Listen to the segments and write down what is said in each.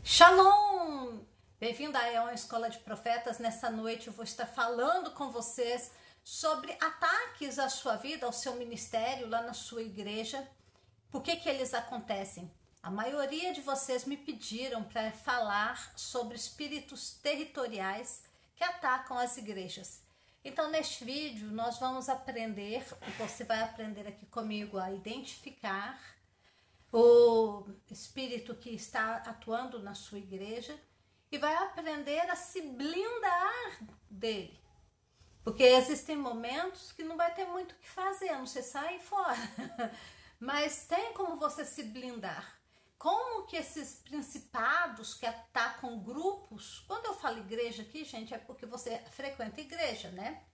Shalom! Bem-vindo à EON Escola de Profetas. Nessa noite eu vou estar falando com vocês sobre ataques à sua vida, ao seu ministério, lá na sua igreja. Por que eles acontecem? A maioria de vocês me pediram para falar sobre espíritos territoriais que atacam as igrejas. Então, neste vídeo, nós vamos aprender, você vai aprender aqui comigo a identificar o espírito que está atuando na sua igreja e vai aprender a se blindar dele. Porque existem momentos que não vai ter muito o que fazer, não sei, sai fora. Mas tem como você se blindar. Como que esses principados que atacam grupos, quando eu falo igreja aqui, gente, é porque você frequenta igreja, né?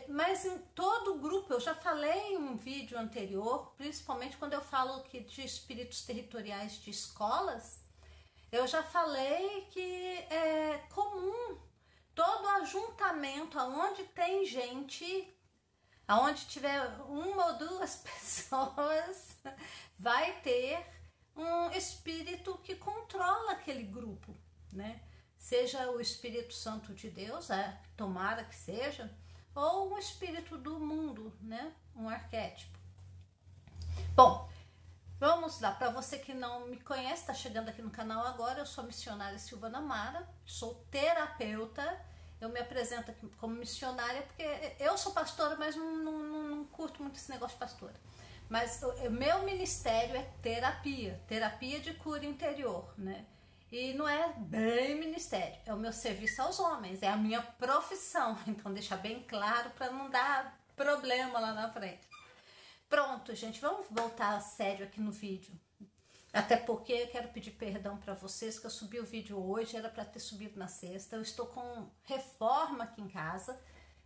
Mas em todo grupo, eu já falei em um vídeo anterior, principalmente quando eu falo de espíritos territoriais de escolas, eu já falei que é comum todo ajuntamento, aonde tem gente, aonde tiver uma ou duas pessoas, vai ter um espírito que controla aquele grupo, né? Seja o Espírito Santo de Deus, tomara que seja, ou um espírito do mundo, né? Um arquétipo. Bom, vamos lá. Para você que não me conhece, está chegando aqui no canal agora, eu sou a missionária Silvana Mara, sou terapeuta. Eu me apresento aqui como missionária porque eu sou pastora, mas não curto muito esse negócio de pastora. Mas o meu ministério é terapia de cura interior, né? E não é bem ministério, é o meu serviço aos homens, é a minha profissão. Então, deixar bem claro para não dar problema lá na frente. Pronto, gente, vamos voltar a sério aqui no vídeo. Até porque eu quero pedir perdão para vocês, que eu subi o vídeo hoje, era para ter subido na sexta. Eu estou com reforma aqui em casa.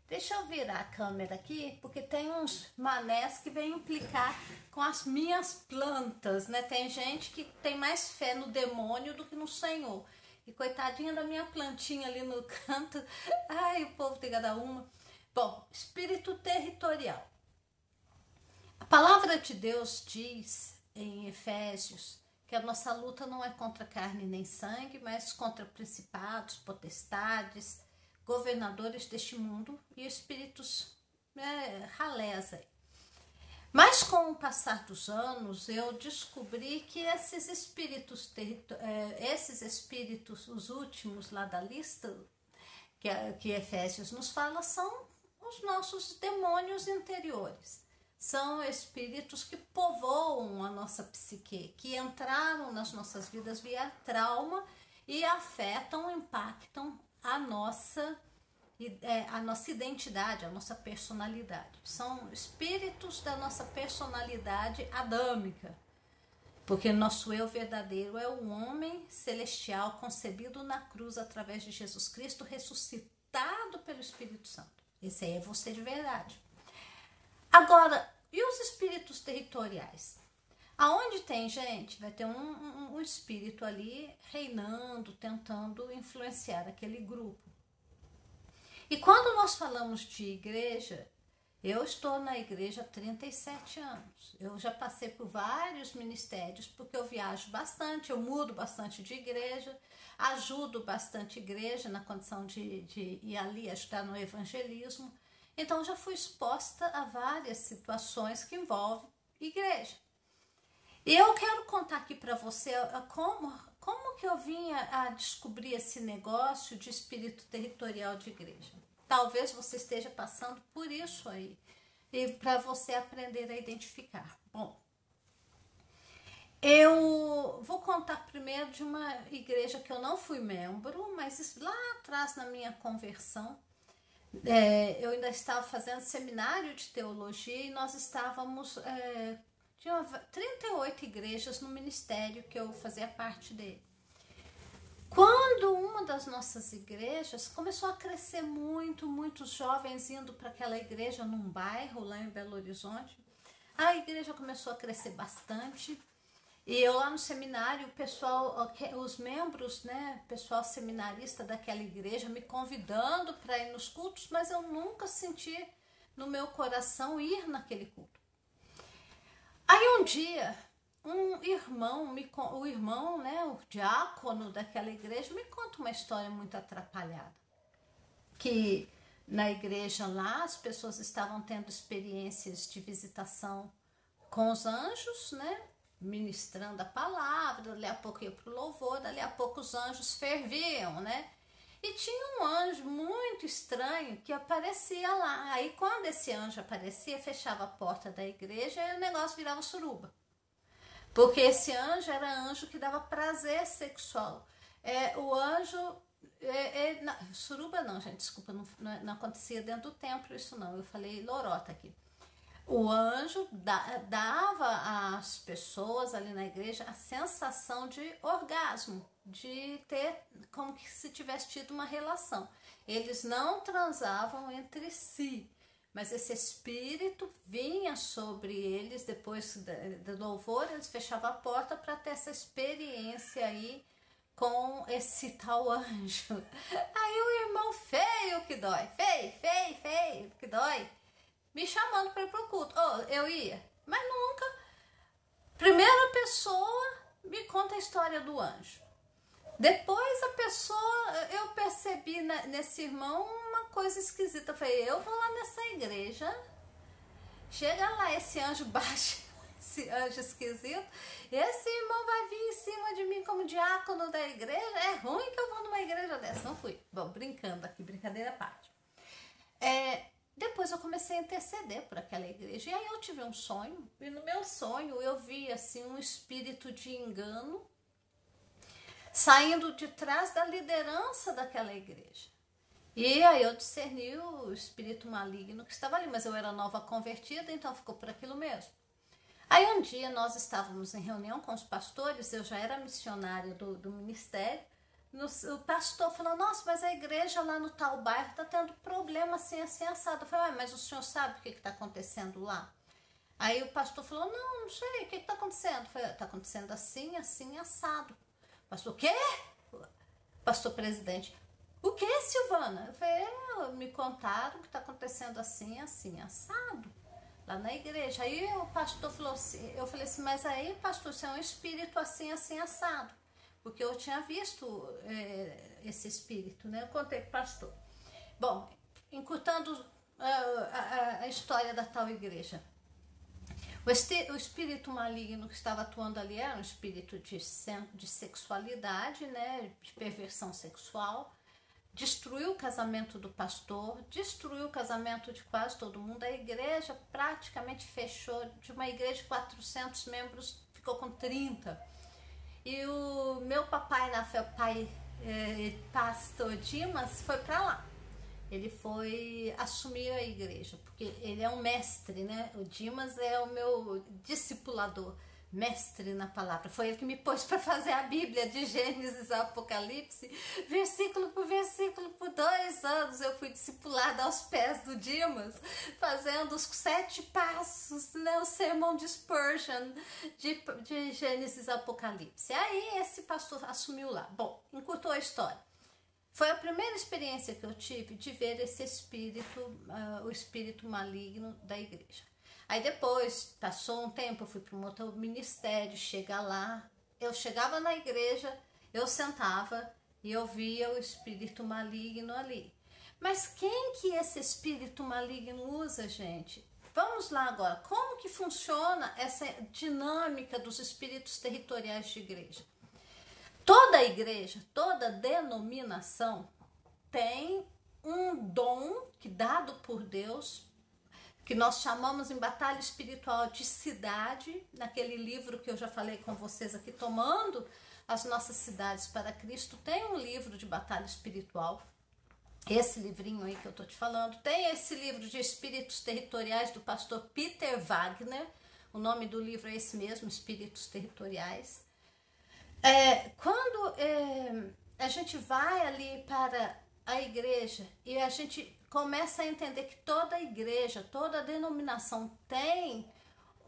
Deixa eu virar a câmera aqui, porque tem uns manés que vêm implicar com as minhas plantas, né? Tem gente que tem mais fé no demônio do que no Senhor. E coitadinha da minha plantinha ali no canto. Ai, o povo tem cada uma. Bom, espírito territorial. A palavra de Deus diz em Efésios que a nossa luta não é contra carne nem sangue, mas contra principados, potestades, governadores deste mundo e espíritos ralés aí. Mas com o passar dos anos, eu descobri que esses espíritos, os últimos lá da lista, que Efésios nos fala, são os nossos demônios interiores. São espíritos que povoam a nossa psique, que entraram nas nossas vidas via trauma e afetam, impactam a nossa identidade, a nossa personalidade. São espíritos da nossa personalidade adâmica, porque nosso eu verdadeiro é o homem celestial concebido na cruz através de Jesus Cristo, ressuscitado pelo Espírito Santo. Esse aí é você de verdade. Agora, e os espíritos territoriais? Aonde tem gente, vai ter um espírito ali reinando, tentando influenciar aquele grupo. E quando nós falamos de igreja, eu estou na igreja há 37 anos. Eu já passei por vários ministérios, porque eu viajo bastante, eu mudo bastante de igreja, ajudo bastante igreja na condição de ir ali ajudar no evangelismo. Então, já fui exposta a várias situações que envolvem igreja. E eu quero contar aqui para você como que eu vinha a descobrir esse negócio de espírito territorial de igreja. Talvez você esteja passando por isso aí, e para você aprender a identificar. Bom, eu vou contar primeiro de uma igreja que eu não fui membro, mas lá atrás na minha conversão, eu ainda estava fazendo seminário de teologia e nós estávamos... tinha 38 igrejas no ministério que eu fazia parte dele. Quando uma das nossas igrejas começou a crescer muito, muitos jovens indo para aquela igreja num bairro lá em Belo Horizonte, a igreja começou a crescer bastante. E eu lá no seminário, o pessoal, os membros, né, pessoal seminarista daquela igreja me convidando para ir nos cultos, mas eu nunca senti no meu coração ir naquele culto. Aí um dia o irmão, né, o diácono daquela igreja, me conta uma história muito atrapalhada. Que na igreja lá as pessoas estavam tendo experiências de visitação com os anjos, né, ministrando a palavra, dali a pouco ia para o louvor, dali a pouco os anjos ferviam, né? E tinha um anjo muito estranho que aparecia lá. Aí quando esse anjo aparecia, fechava a porta da igreja e o negócio virava suruba. Porque esse anjo era anjo que dava prazer sexual. O anjo... suruba não, gente, desculpa, não acontecia dentro do templo isso não. Eu falei lorota aqui. O anjo dava às pessoas ali na igreja a sensação de orgasmo, de ter como que se tivesse tido uma relação. Eles não transavam entre si, mas esse espírito vinha sobre eles depois do louvor, eles fechavam a porta para ter essa experiência aí com esse tal anjo. Aí o irmão feio que dói, feio que dói, me chamando para ir pro culto. Eu ia, mas nunca. Primeira pessoa me conta a história do anjo. Depois eu percebi nesse irmão uma coisa esquisita. Eu falei, eu vou lá nessa igreja, chega lá, esse anjo baixo, esse anjo esquisito, esse irmão vai vir em cima de mim como diácono da igreja. É ruim que eu vou numa igreja dessa. Não fui. Bom, brincando aqui, brincadeira à parte. Depois eu comecei a interceder por aquela igreja. E aí eu tive um sonho. E no meu sonho eu vi assim um espírito de engano saindo de trás da liderança daquela igreja. E aí eu discerni o espírito maligno que estava ali. Mas eu era nova convertida, então ficou por aquilo mesmo. Aí um dia nós estávamos em reunião com os pastores. Eu já era missionária do ministério. O pastor falou, nossa, mas a igreja lá no tal bairro está tendo problema assim, assim, assado. Eu falei, mas o senhor sabe o que está acontecendo lá? Aí o pastor falou, não sei, o que está acontecendo? Eu falei, está acontecendo assim, assim, assado. Pastor, o quê? Pastor presidente, o que, Silvana? Eu falei, me contaram que está acontecendo assim, assim, assado, lá na igreja. Aí o pastor falou assim, eu falei assim, mas aí, pastor, você é um espírito assim, assim, assado. Porque eu tinha visto esse espírito, né? Eu contei para o pastor. Bom, encurtando a história da tal igreja. O espírito maligno que estava atuando ali era um espírito de sexualidade, né? De perversão sexual. Destruiu o casamento do pastor, destruiu o casamento de quase todo mundo. A igreja praticamente fechou. De uma igreja de 400 membros, ficou com 30. E o meu papai, na fé, pastor Dimas, foi para lá. Ele foi assumir a igreja, porque ele é um mestre, né? O Dimas é o meu discipulador, mestre na palavra. Foi ele que me pôs para fazer a Bíblia de Gênesis a Apocalipse, versículo por versículo, por 2 anos. Eu fui discipulada aos pés do Dimas, fazendo os 7 passos, né? O sermão de Spurgeon de Gênesis a Apocalipse. Aí esse pastor assumiu lá. Bom, encurtou a história. Foi a primeira experiência que eu tive de ver esse espírito, o espírito maligno da igreja. Aí depois, passou um tempo, eu fui para um outro ministério, eu chegava na igreja, eu sentava e eu via o espírito maligno ali. Mas quem que esse espírito maligno usa, gente? Vamos lá agora, como que funciona essa dinâmica dos espíritos territoriais de igreja? Toda igreja, toda denominação tem um dom que dado por Deus, que nós chamamos em batalha espiritual de cidade, naquele livro que eu já falei com vocês aqui, Tomando as Nossas Cidades para Cristo, tem um livro de batalha espiritual, esse livrinho aí que eu tô te falando, tem esse livro de espíritos territoriais do pastor Peter Wagner, o nome do livro é esse mesmo, Espíritos Territoriais. Quando a gente vai ali para a igreja e a gente começa a entender que toda igreja, toda denominação tem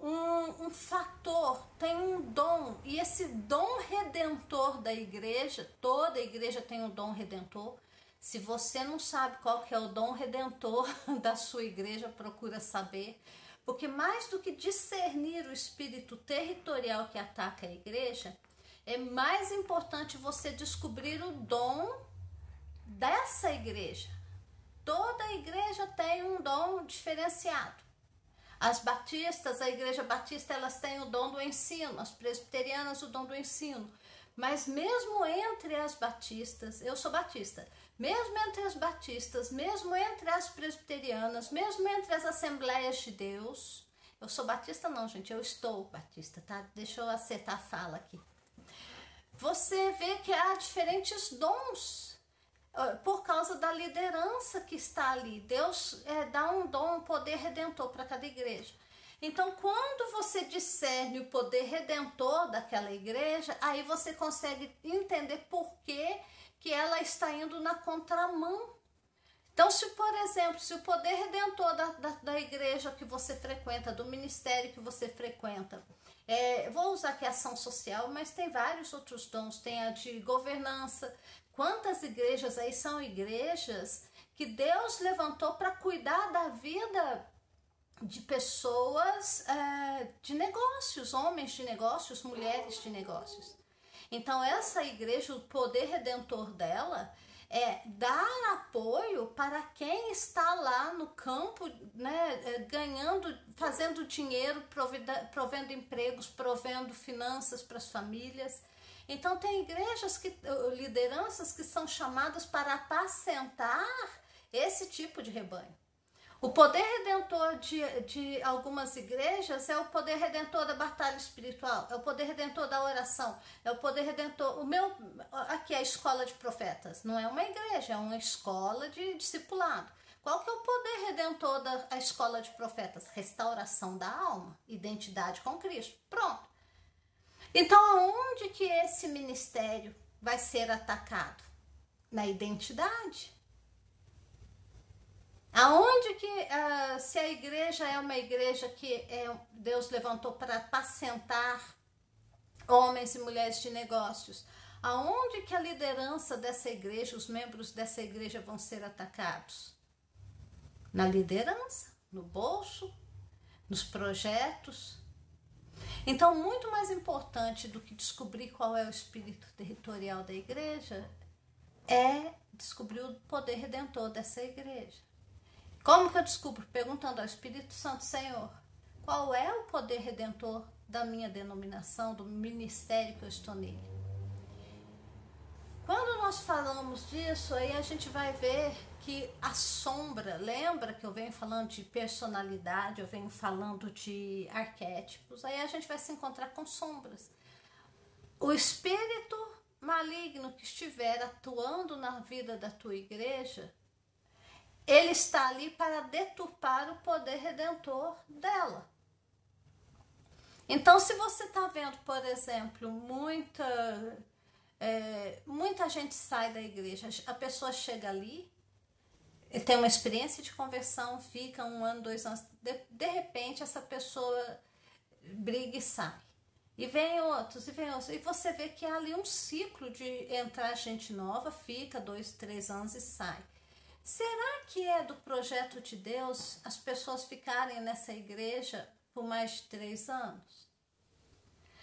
um fator, tem um dom, e esse dom redentor da igreja, toda igreja tem um dom redentor. Se você não sabe qual que é o dom redentor da sua igreja, procura saber, Porque mais do que discernir o espírito territorial que ataca a igreja, é mais importante você descobrir o dom dessa igreja. Toda igreja tem um dom diferenciado. As batistas, a igreja batista, elas têm o dom do ensino, as presbiterianas o dom do ensino. Mas mesmo entre as batistas, eu sou batista, mesmo entre as batistas, mesmo entre as presbiterianas, mesmo entre as Assembleias de Deus, eu sou batista não, gente, eu estou batista, tá? Deixa eu acertar a fala aqui. Você vê que há diferentes dons por causa da liderança que está ali. Deus dá um dom, um poder redentor para cada igreja. Então, quando você discerne o poder redentor daquela igreja, aí você consegue entender por que ela está indo na contramão. Então, se, por exemplo, se o poder redentor da igreja que você frequenta, do ministério que você frequenta, vou usar aqui ação social, mas tem vários outros dons, tem a de governança. Quantas igrejas aí são igrejas que Deus levantou para cuidar da vida de pessoas de negócios, homens de negócios, mulheres de negócios. Então essa igreja, o poder redentor dela é dar apoio para quem está lá no campo, né, ganhando, fazendo dinheiro, provendo empregos, provendo finanças para as famílias. Então tem igrejas, lideranças que são chamadas para apacentar esse tipo de rebanho. O poder redentor de algumas igrejas é o poder redentor da batalha espiritual, é o poder redentor da oração, é o poder redentor... Aqui é a escola de profetas, não é uma igreja, é uma escola de discipulado. Qual que é o poder redentor da escola de profetas? Restauração da alma, identidade com Cristo. Pronto. Então, aonde que esse ministério vai ser atacado? Na identidade. Aonde que, se a igreja é uma igreja que Deus levantou para apacentar homens e mulheres de negócios, aonde que a liderança dessa igreja, os membros dessa igreja vão ser atacados? Na liderança, no bolso, nos projetos. Então, muito mais importante do que descobrir qual é o espírito territorial da igreja, é descobrir o poder redentor dessa igreja. Como que eu descubro? Perguntando ao Espírito Santo: Senhor, qual é o poder redentor da minha denominação, do ministério que eu estou nele? Quando nós falamos disso, aí a gente vai ver que a sombra, lembra que eu venho falando de personalidade, eu venho falando de arquétipos, aí a gente vai se encontrar com sombras. O espírito maligno que estiver atuando na vida da tua igreja, ele está ali para deturpar o poder redentor dela. Então, se você está vendo, por exemplo, muita gente sai da igreja, a pessoa chega ali, tem uma experiência de conversão, fica 1 ano, 2 anos, de repente essa pessoa briga e sai. E vem outros, e você vê que há ali um ciclo de entrar gente nova, fica 2, 3 anos e sai. Será que é do projeto de Deus as pessoas ficarem nessa igreja por mais de 3 anos?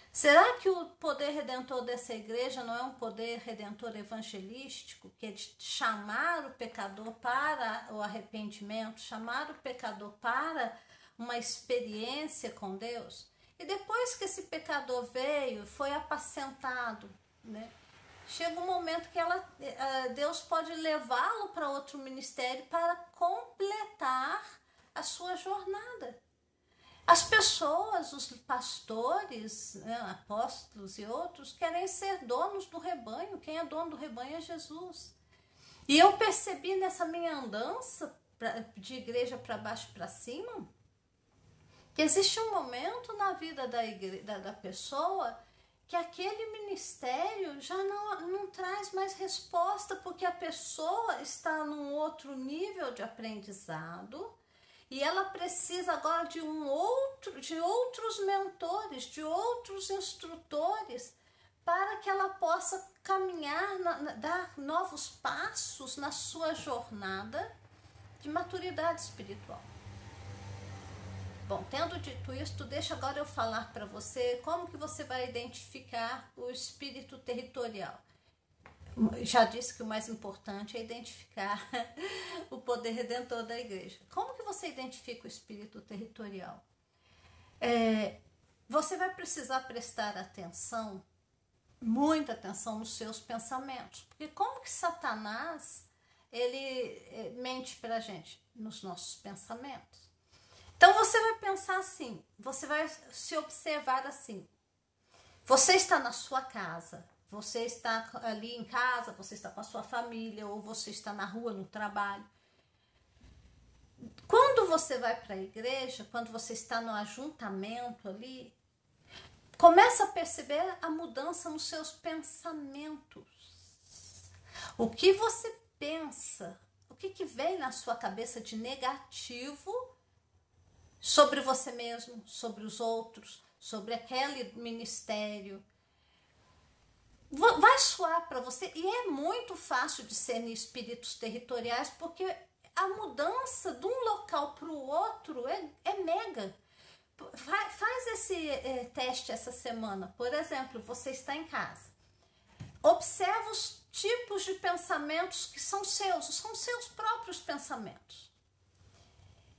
Será que o poder redentor dessa igreja não é um poder redentor evangelístico, que é de chamar o pecador para o arrependimento, chamar o pecador para uma experiência com Deus? E depois que esse pecador veio, foi apacentado, né? Chega um momento que Deus pode levá-lo para outro ministério para completar a sua jornada. As pessoas, os pastores, né, apóstolos e outros, querem ser donos do rebanho. Quem é dono do rebanho é Jesus. E eu percebi nessa minha andança de igreja para baixo e para cima, que existe um momento na vida da pessoa que aquele ministério já não traz mais resposta, porque a pessoa está num outro nível de aprendizado e ela precisa agora de outros mentores, de outros instrutores, para que ela possa caminhar, dar novos passos na sua jornada de maturidade espiritual. Bom, tendo dito isso, deixa agora eu falar para você como que você vai identificar o espírito territorial. Já disse que o mais importante é identificar o poder redentor da igreja. Como que você identifica o espírito territorial? Você vai precisar prestar atenção, muita atenção nos seus pensamentos. Porque como que Satanás, ele mente pra gente? Nos nossos pensamentos. Então você vai pensar assim, você vai se observar assim. Você está na sua casa. Você está ali em casa, você está com a sua família, ou você está na rua, no trabalho. Quando você vai para a igreja, quando você está no ajuntamento ali, começa a perceber a mudança nos seus pensamentos. O que você pensa, o que vem na sua cabeça de negativo sobre você mesmo, sobre os outros, sobre aquele ministério. Vai soar para você, e é muito fácil discernir espíritos territoriais, porque a mudança de um local para o outro é mega. Faz esse teste essa semana. Por exemplo, você está em casa. Observa os tipos de pensamentos que são seus próprios pensamentos.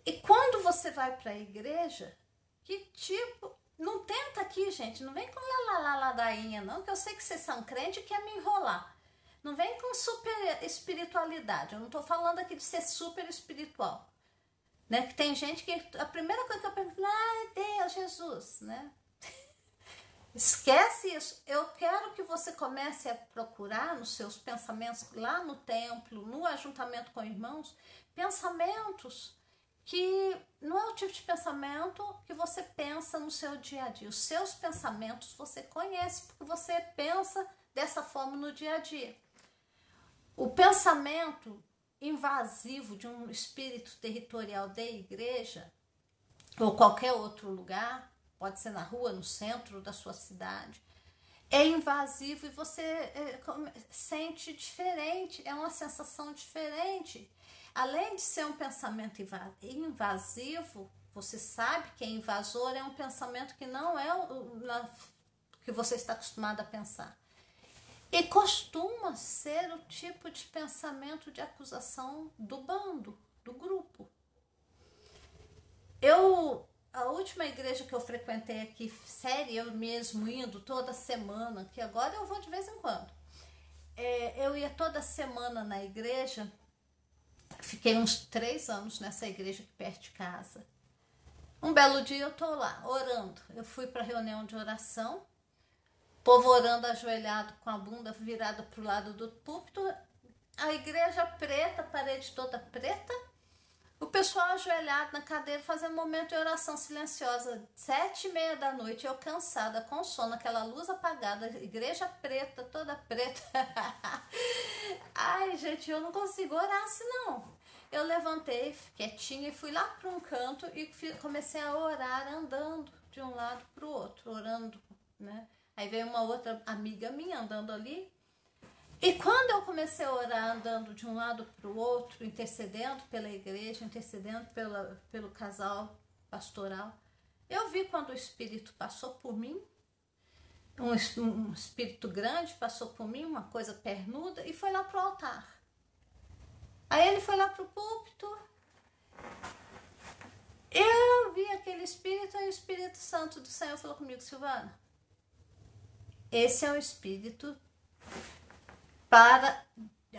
E quando você vai para a igreja, que tipo... Não tenta aqui, gente, não vem com ladainha não, que eu sei que vocês são crentes e querem me enrolar. Não vem com super espiritualidade, eu não tô falando aqui de ser super espiritual. Né? Que tem gente que a primeira coisa que eu pergunto, Deus, Jesus, né? Esquece isso. Eu quero que você comece a procurar nos seus pensamentos, lá no templo, no ajuntamento com irmãos, pensamentos que não é o tipo de pensamento que você pensa no seu dia a dia. Os seus pensamentos você conhece, porque você pensa dessa forma no dia a dia. O pensamento invasivo de um espírito territorial da igreja, ou qualquer outro lugar, pode ser na rua, no centro da sua cidade, é invasivo e você sente diferente, é uma sensação diferente. Além de ser um pensamento invasivo, você sabe que é invasor, é um pensamento que não é o que você está acostumado a pensar. E costuma ser o tipo de pensamento de acusação do bando, do grupo. A última igreja que eu frequentei aqui, sério, eu mesmo indo toda semana, que agora eu vou de vez em quando. Eu ia toda semana na igreja. Fiquei uns 3 anos nessa igreja aqui perto de casa. Um belo dia eu tô lá, orando. Eu fui para reunião de oração, povo orando ajoelhado com a bunda virada pro lado do púlpito, a igreja preta, parede toda preta, o pessoal ajoelhado na cadeira fazendo um momento de oração silenciosa, 7h30 da noite, eu cansada, com sono, aquela luz apagada, igreja preta, toda preta. Ai, gente, eu não consigo orar assim, não. Eu levantei quietinha e fui lá para um canto e comecei a orar andando de um lado para o outro, orando, né? Aí veio uma outra amiga minha andando ali. E quando eu comecei a orar andando de um lado para o outro, intercedendo pela igreja, intercedendo pelo casal pastoral, eu vi quando o Espírito passou por mim, um Espírito grande passou por mim, uma coisa pernuda, e foi lá para o altar. Aí ele foi lá para o púlpito, eu vi aquele Espírito, e o Espírito Santo do Senhor falou comigo, Silvana, esse é o Espírito para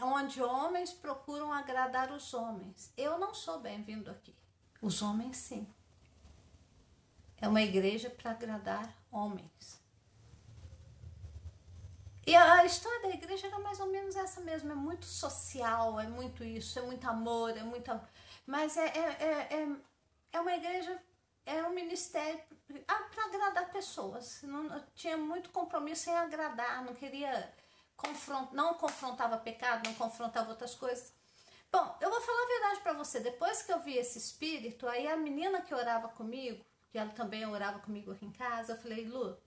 onde homens procuram agradar os homens. Eu não sou bem-vindo aqui. Os homens, sim. É uma igreja para agradar homens. E a história da igreja era mais ou menos essa mesmo. É muito social, é muito isso, é muito amor, é muita... Mas é uma igreja, é um ministério para agradar pessoas. Não tinha muito compromisso em agradar, não queria... não confrontava pecado, não confrontava outras coisas. Bom, eu vou falar a verdade para você. Depois que eu vi esse espírito, aí a menina que orava comigo, que ela também orava comigo aqui em casa, eu falei, Lu,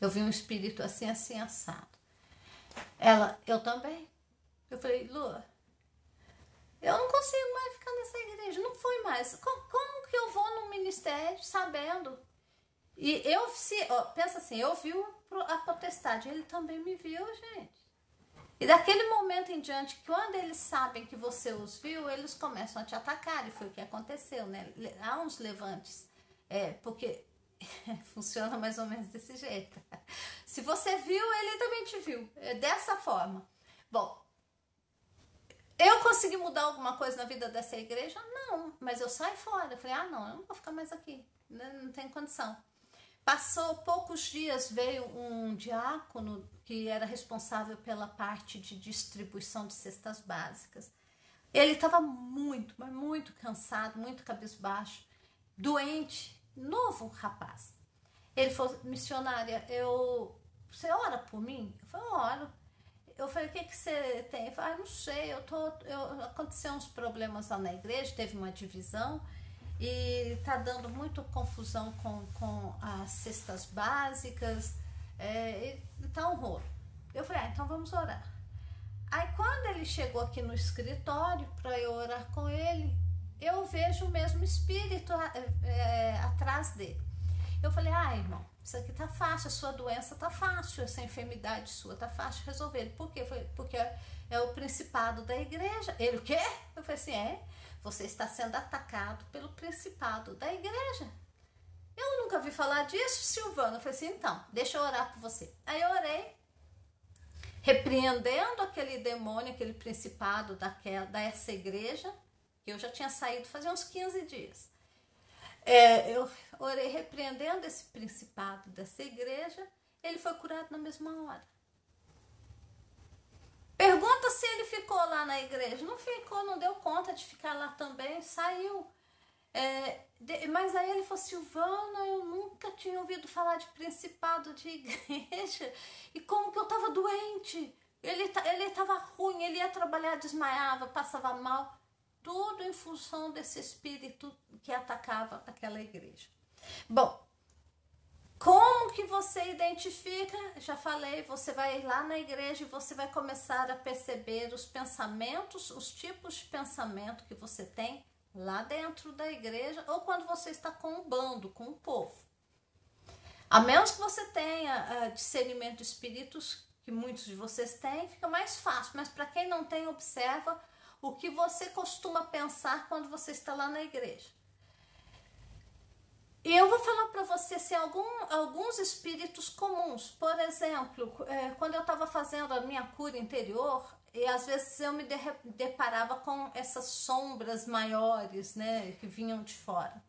eu vi um espírito assim, assim, assado. Ela, eu também. Eu falei, Lu, eu não consigo mais ficar nessa igreja, não foi mais. Como que eu vou no ministério sabendo? E pensa assim, eu vi a potestade, ele também me viu, gente. E daquele momento em diante, quando eles sabem que você os viu, eles começam a te atacar, e foi o que aconteceu, né? Há uns levantes, porque funciona mais ou menos desse jeito. Se você viu, ele também te viu, dessa forma. Bom, eu consegui mudar alguma coisa na vida dessa igreja? Não, mas eu saí fora. Eu falei, não, eu não vou ficar mais aqui, não tem condição. Passou poucos dias, veio um diácono que era responsável pela parte de distribuição de cestas básicas. Ele estava muito, mas muito cansado, muito cabisbaixo, doente, novo rapaz. Ele falou, missionária, você ora por mim? Eu falei, oro. Eu falei, o que você tem? Ele falou, não sei, aconteceu uns problemas lá na igreja, teve uma divisão, e tá dando muita confusão com as cestas básicas, tá um rolo. Eu falei, então vamos orar. Aí quando ele chegou aqui no escritório para eu orar com ele, eu vejo o mesmo espírito atrás dele. Eu falei, irmão, isso aqui tá fácil, a sua doença tá fácil, essa enfermidade sua tá fácil de resolver. Por quê? Porque é o principado da igreja. Ele, o quê? Eu falei assim, você está sendo atacado pelo principado da igreja. Eu nunca vi falar disso, Silvana. Eu falei assim, então, deixa eu orar por você. Aí eu orei, repreendendo aquele demônio, aquele principado dessa igreja, que eu já tinha saído fazia uns 15 dias. Eu orei repreendendo esse principado dessa igreja, ele foi curado na mesma hora. Pergunta se ele ficou lá na igreja. Não ficou, não deu conta de ficar lá também, saiu. Mas aí ele falou, Silvana, eu nunca tinha ouvido falar de principado de igreja. E como que eu estava doente? Ele estava ruim, ele ia trabalhar, desmaiava, passava mal. Tudo em função desse espírito que atacava aquela igreja. Bom, como que você identifica? Já falei, você vai lá na igreja e você vai começar a perceber os pensamentos, os tipos de pensamento que você tem lá dentro da igreja ou quando você está com um bando, com um povo. A menos que você tenha discernimento de espíritos, que muitos de vocês têm, fica mais fácil. Mas para quem não tem, observa o que você costuma pensar quando você está lá na igreja. E eu vou falar para você se alguns espíritos comuns, por exemplo, quando eu estava fazendo a minha cura interior, e às vezes eu me deparava com essas sombras maiores, né, que vinham de fora.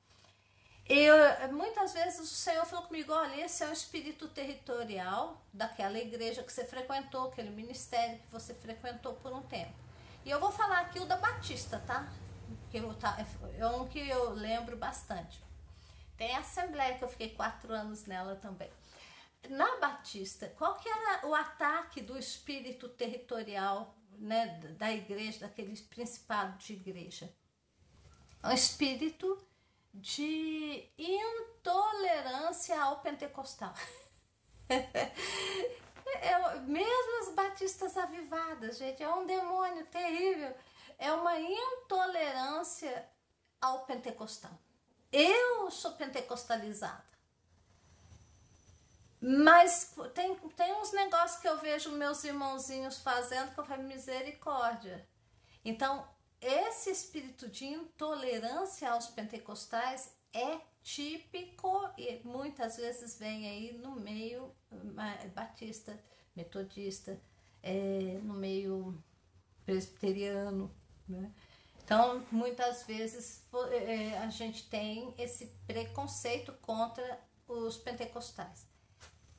E muitas vezes o Senhor falou comigo, olha, esse é um espírito territorial daquela igreja que você frequentou, aquele ministério que você frequentou por um tempo. E eu vou falar aqui o da Batista, tá? É um que eu lembro bastante. Tem a Assembleia, que eu fiquei 4 anos nela também. Na Batista, qual que era o ataque do espírito territorial, né, da igreja, daquele principado de igreja? Um espírito de intolerância ao pentecostal. Mesmo as batistas avivadas, gente, é um demônio terrível. É uma intolerância ao pentecostal. Eu sou pentecostalizada. Mas tem uns negócios que eu vejo meus irmãozinhos fazendo que eu falo, misericórdia. Então, esse espírito de intolerância aos pentecostais é típico e muitas vezes vem aí no meio batista, metodista, no meio presbiteriano, né? Então, muitas vezes a gente tem esse preconceito contra os pentecostais.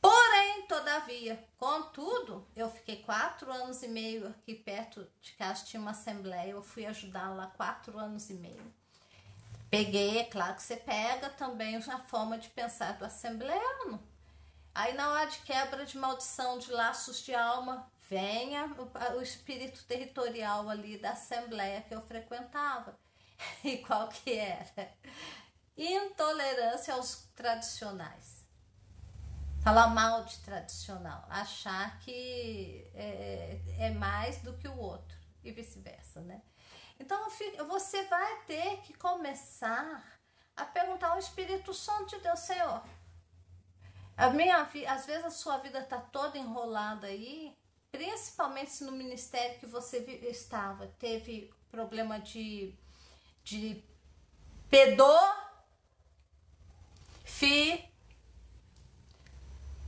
Porém, todavia, contudo, eu fiquei 4 anos e meio aqui perto de casa, tinha uma assembleia, eu fui ajudar lá 4 anos e meio. Peguei, é claro que você pega também a forma de pensar do assembleano. Aí na hora de quebra de maldição, de laços de alma, venha o espírito territorial ali da assembleia que eu frequentava. E qual que era? Intolerância aos tradicionais. Falar mal de tradicional, achar que é mais do que o outro e vice-versa, né? Então você vai ter que começar a perguntar ao Espírito Santo de Deus: Senhor, às vezes a sua vida está toda enrolada aí, principalmente se no ministério que você estava teve problema de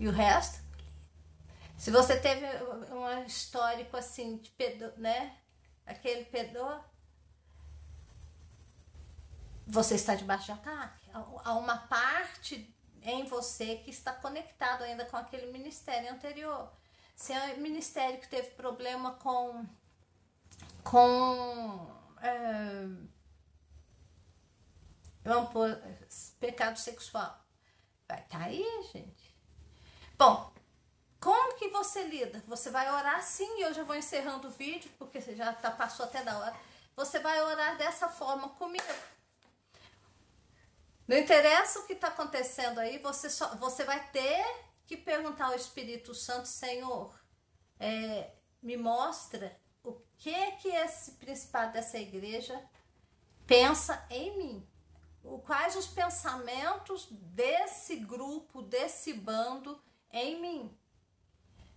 e o resto. Se você teve um histórico assim de né? Aquele você está debaixo de ataque. Há uma parte em você que está conectado ainda com aquele ministério anterior. Se é um ministério que teve problema com vamos pôr, pecado sexual, vai estar aí, gente. Bom, como que você lida? Você vai orar sim, e eu já vou encerrando o vídeo, porque você já passou até da hora. Você vai orar dessa forma comigo. Não interessa o que está acontecendo aí, você vai ter que perguntar ao Espírito Santo: Senhor, me mostra o que esse principado dessa igreja pensa em mim. Quais os pensamentos desse grupo, desse bando em mim.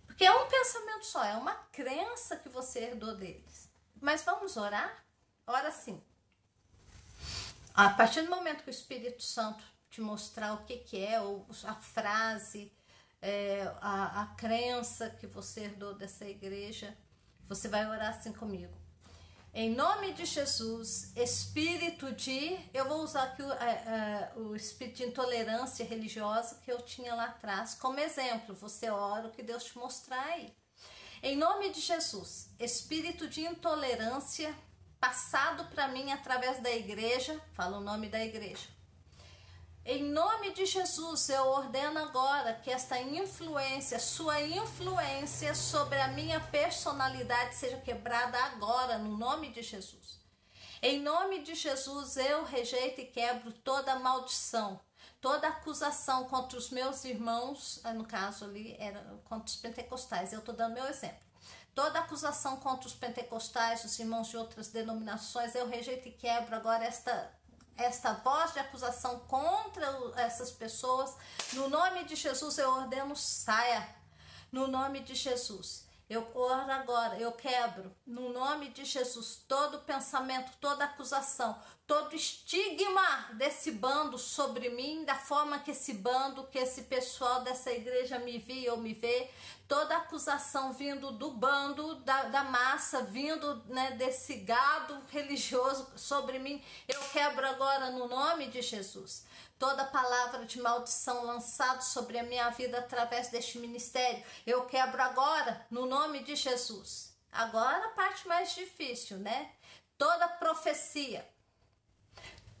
Porque é um pensamento só, é uma crença que você herdou deles. Mas vamos orar? Ora sim. A partir do momento que o Espírito Santo te mostrar o que é, a frase, a crença que você herdou dessa igreja, você vai orar assim comigo. Em nome de Jesus, espírito de... Eu vou usar aqui o espírito de intolerância religiosa que eu tinha lá atrás como exemplo. Você ora o que Deus te mostrar aí. Em nome de Jesus, espírito de intolerância passado para mim através da igreja, fala o nome da igreja. Em nome de Jesus, eu ordeno agora que esta influência, sua influência sobre a minha personalidade seja quebrada agora, no nome de Jesus. Em nome de Jesus, eu rejeito e quebro toda maldição, toda acusação contra os meus irmãos, no caso ali era contra os pentecostais, eu estou dando meu exemplo. Toda acusação contra os pentecostais, os irmãos de outras denominações, eu rejeito e quebro agora esta voz de acusação contra essas pessoas. No nome de Jesus eu ordeno, saia. No nome de Jesus. Eu oro agora, eu quebro, no nome de Jesus, todo pensamento, toda acusação, todo estigma desse bando sobre mim, da forma que esse bando, que esse pessoal dessa igreja me via ou me vê, toda acusação vindo do bando, da massa, vindo, né, desse gado religioso sobre mim, eu quebro agora no nome de Jesus. Toda palavra de maldição lançada sobre a minha vida através deste ministério, eu quebro agora, no nome de Jesus. Agora a parte mais difícil, né? Toda profecia,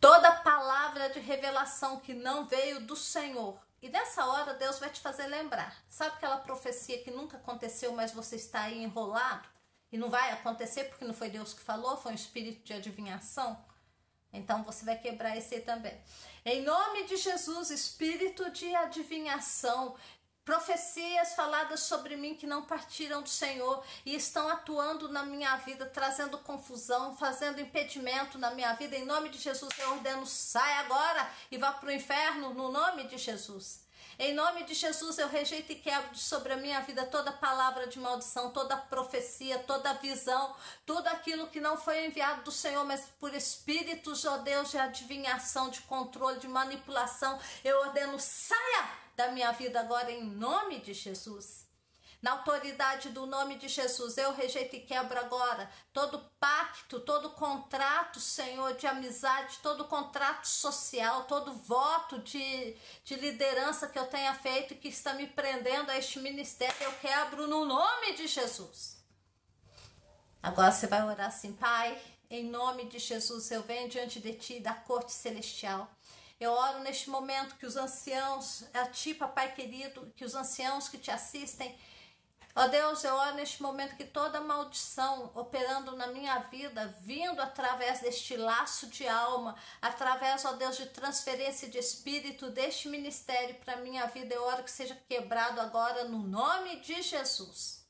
toda palavra de revelação que não veio do Senhor. E nessa hora Deus vai te fazer lembrar. Sabe aquela profecia que nunca aconteceu, mas você está aí enrolado? E não vai acontecer porque não foi Deus que falou, foi um espírito de adivinhação? Então você vai quebrar esse aí também. Em nome de Jesus, espírito de adivinhação, profecias faladas sobre mim que não partiram do Senhor e estão atuando na minha vida, trazendo confusão, fazendo impedimento na minha vida. Em nome de Jesus eu ordeno, sai agora e vá para o inferno, no nome de Jesus. Em nome de Jesus eu rejeito e quebro sobre a minha vida toda palavra de maldição, toda profecia, toda visão, tudo aquilo que não foi enviado do Senhor, mas por espíritos, ó Deus, de adivinhação, de controle, de manipulação. Eu ordeno, saia da minha vida agora em nome de Jesus. Na autoridade do nome de Jesus, eu rejeito e quebro agora todo pacto, todo contrato, Senhor, de amizade, todo contrato social, todo voto de liderança que eu tenha feito e que está me prendendo a este ministério, eu quebro no nome de Jesus. Agora você vai orar assim: Pai, em nome de Jesus, eu venho diante de Ti, da corte celestial. Eu oro neste momento que os anciãos, a Ti, Papai querido, que os anciãos que Te assistem, ó Deus, eu oro neste momento que toda maldição operando na minha vida, vindo através deste laço de alma, através, ó Deus, de transferência de espírito deste ministério para a minha vida, eu oro que seja quebrado agora no nome de Jesus.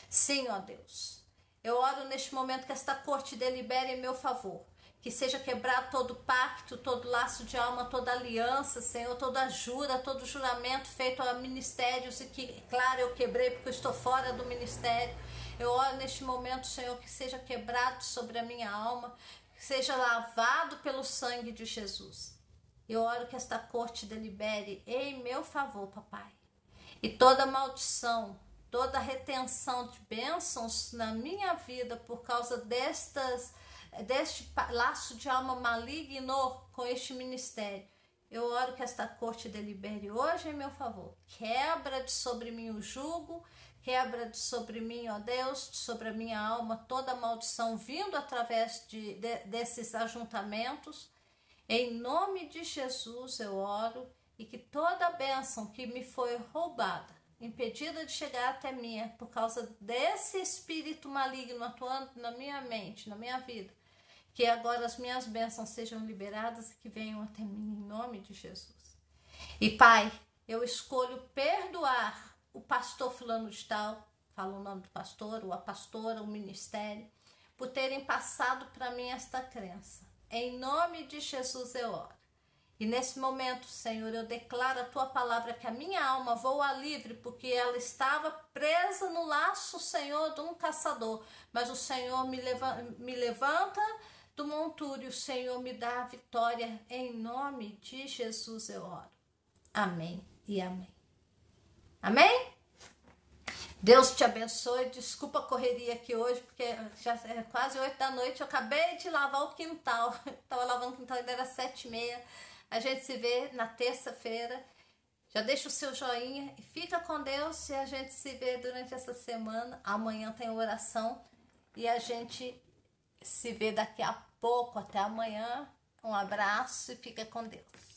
Sim, ó Deus, Eu oro neste momento que esta corte delibere em meu favor. Que seja quebrado todo pacto, todo laço de alma, toda aliança, Senhor, toda jura, todo juramento feito a ministérios e que, claro, eu quebrei porque eu estou fora do ministério. Eu oro neste momento, Senhor, que seja quebrado sobre a minha alma, que seja lavado pelo sangue de Jesus. Eu oro que esta corte delibere em meu favor, papai. E toda maldição, toda retenção de bênçãos na minha vida por causa deste laço de alma maligno com este ministério, eu oro que esta corte delibere hoje em meu favor. Quebra de sobre mim o jugo, quebra de sobre mim, ó Deus, de sobre a minha alma, toda maldição vindo através desses ajuntamentos. Em nome de Jesus eu oro, e que toda bênção que me foi roubada, impedida de chegar até mim por causa desse espírito maligno atuando na minha mente, na minha vida, que agora as minhas bênçãos sejam liberadas e que venham até mim em nome de Jesus. E Pai, eu escolho perdoar o pastor fulano de tal, falo o nome do pastor, ou a pastora, o ministério, por terem passado para mim esta crença. Em nome de Jesus eu oro. E nesse momento, Senhor, eu declaro a Tua palavra que a minha alma voa livre, porque ela estava presa no laço, Senhor, de um caçador. Mas o Senhor me levanta do monturo e o Senhor me dá a vitória. Em nome de Jesus eu oro. Amém e amém. Amém? Deus te abençoe. Desculpa a correria aqui hoje, porque já é quase 8 da noite. Eu acabei de lavar o quintal. Estava lavando o quintal, ainda era 7h30. A gente se vê na terça-feira. Já deixa o seu joinha e fica com Deus. E a gente se vê durante essa semana. Amanhã tem oração. E a gente se vê daqui a pouco. Até amanhã. Um abraço e fica com Deus.